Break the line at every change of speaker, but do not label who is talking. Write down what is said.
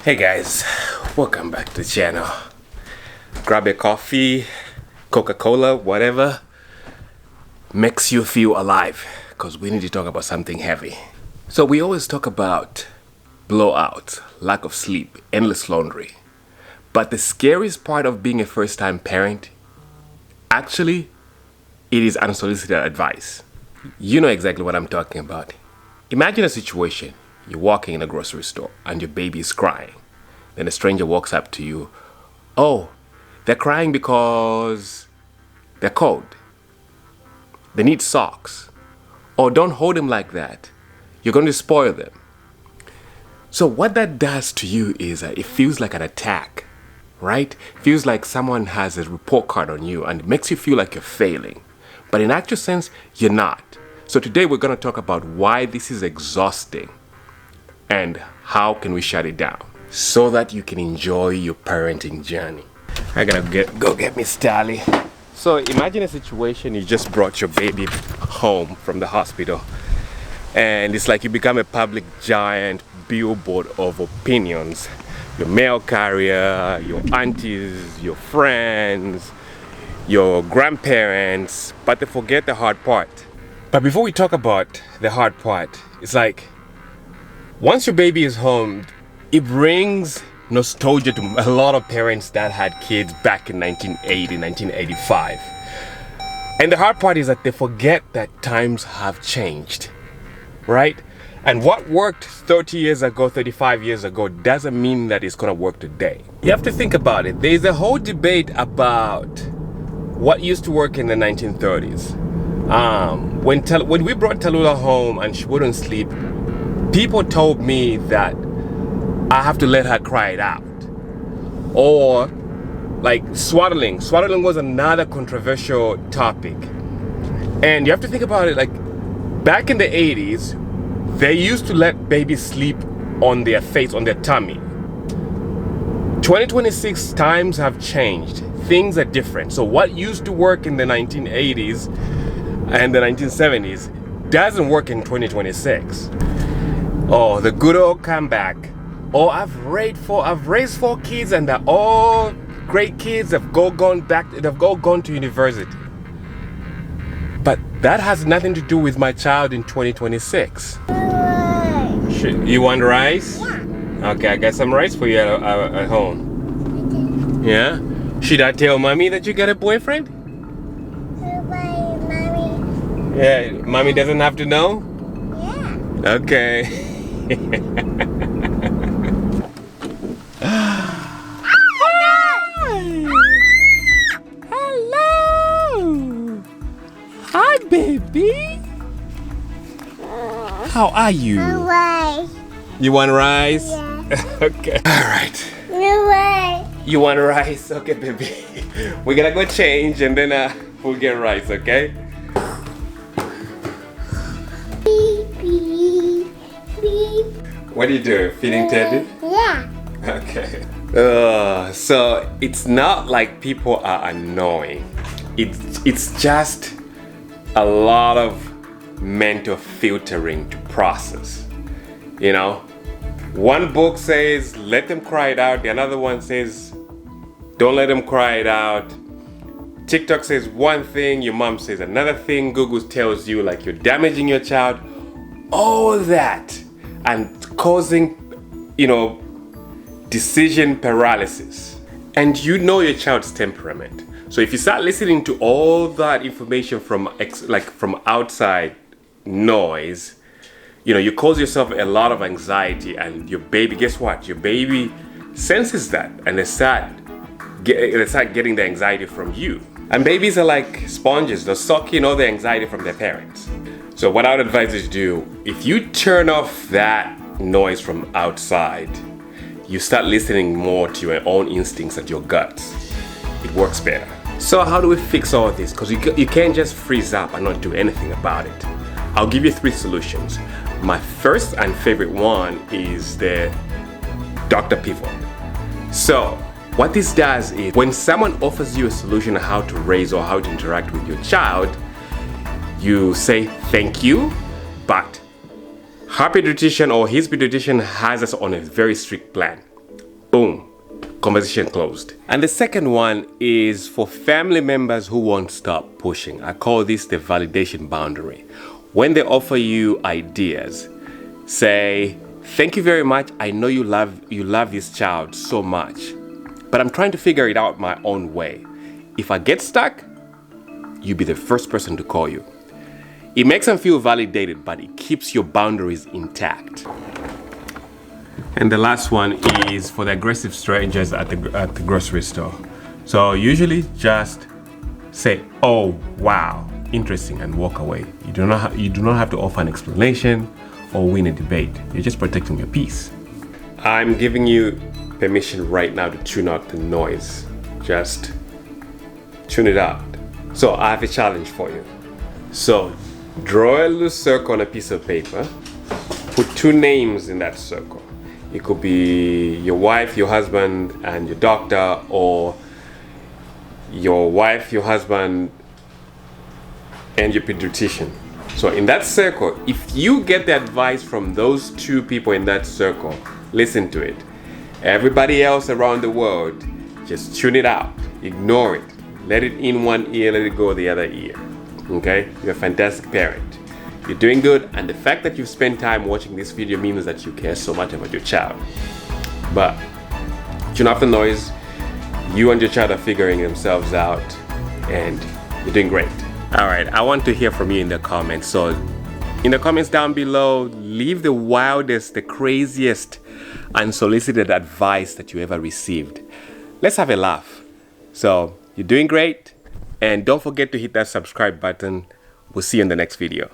Hey guys, welcome back to the channel. Grab a coffee, Coca-Cola, whatever makes you feel alive, because we need to talk about something heavy. So we always talk about blowouts, lack of sleep, endless laundry. But the scariest part of being a first-time parent, actually, it is unsolicited advice. You know exactly what I'm talking about. Imagine a situation. You're walking in a grocery store and your baby is crying. Then a stranger walks up to you. Oh, they're crying because they're cold. They need socks. Oh, don't hold them like that. You're going to spoil them. So what that does to you is it feels like an attack, right? It feels like someone has a report card on you and it makes you feel like you're failing. But in actual sense, you're not. So today we're going to talk about why this is exhausting and how can we shut it down so that you can enjoy your parenting journey. I gotta go get Miss Tally. So imagine a situation, you just brought your baby home from the hospital and it's like you become a public giant billboard of opinions. Your mail carrier, your aunties, your friends, your grandparents, but they forget the hard part. But before we talk about the hard part, it's like once your baby is home, it brings nostalgia to a lot of parents that had kids back in 1980, 1985. And the hard part is that they forget that times have changed, right? And what worked 30 years ago, 35 years ago, doesn't mean that it's gonna work today. You have to think about it. There's a whole debate about what used to work in the 1930s. When we brought Tallulah home and she wouldn't sleep, people told me that I have to let her cry it out. Or like swaddling. Swaddling was another controversial topic. And you have to think about it, like back in the 80s, they used to let babies sleep on their face, on their tummy. 2026 times have changed. Things are different. So what used to work in the 1980s and the 1970s doesn't work in 2026. Oh, the good old comeback. Oh, I've raised 4 kids and they're all great kids. They've all gone to university. But that has nothing to do with my child in 2026. You want rice? Yeah. Okay, I got some rice for you at home. Okay. Yeah? Should I tell mommy that you got a boyfriend? Mommy. Yeah, mommy doesn't have to know? Yeah. Okay. Hello. Hi, baby. How are you?
Rice.
You want rice?
Yeah.
Okay. All right.
Rice.
You want rice? Okay, baby. We're gonna go change and then we'll get rice, okay?
Beep, beep, beep.
What are you doing? Feeding Teddy?
Yeah.
Okay. So it's not like people are annoying. It's just a lot of mental filtering to process. You know? One book says, let them cry it out. The another one says, don't let them cry it out. TikTok says one thing, your mom says another thing. Google tells you like you're damaging your child. All that. And causing, decision paralysis. And you know your child's temperament. So if you start listening to all that information from outside noise, you cause yourself a lot of anxiety, and your baby, guess what? Your baby senses that and they start getting the anxiety from you. And babies are like sponges. They're sucking all the anxiety from their parents. So what I would advise you to do, if you turn off that noise from outside, you start listening more to your own instincts and your guts. It works better. So how do we fix all this? Because you can't just freeze up and not do anything about it. I'll give you 3 solutions. My first and favorite one is the Dr. Pivot. So what this does is when someone offers you a solution on how to raise or how to interact with your child, you say thank you, but her pediatrician or his pediatrician has us on a very strict plan. Boom, conversation closed. And the second one is for family members who won't stop pushing. I call this the validation boundary. When they offer you ideas, say, thank you very much. I know you love this child so much, but I'm trying to figure it out my own way. If I get stuck, you be the first person to call you. It makes them feel validated, but it keeps your boundaries intact. And the last one is for the aggressive strangers at the grocery store. So usually just say, oh, wow, interesting, and walk away. You do not have to offer an explanation or win a debate. You're just protecting your peace. I'm giving you permission right now to tune out the noise. Just tune it out. So I have a challenge for you. So draw a little circle on a piece of paper. Put two names in that circle. It could be your wife, your husband, and your doctor, or your wife, your husband, and your pediatrician. So in that circle, if you get the advice from those two people in that circle, listen to it. Everybody else around the world, just tune it out. Ignore it. Let it in one ear, let it go the other ear. Okay? You're a fantastic parent. You're doing good, and the fact that you've spent time watching this video means that you care so much about your child. But tune off the noise. You and your child are figuring themselves out, and you're doing great. All right, I want to hear from you in the comments. So in the comments down below, leave the wildest, the craziest, unsolicited advice that you ever received. Let's have a laugh. So you're doing great, and don't forget to hit that subscribe button. We'll see you in the next video.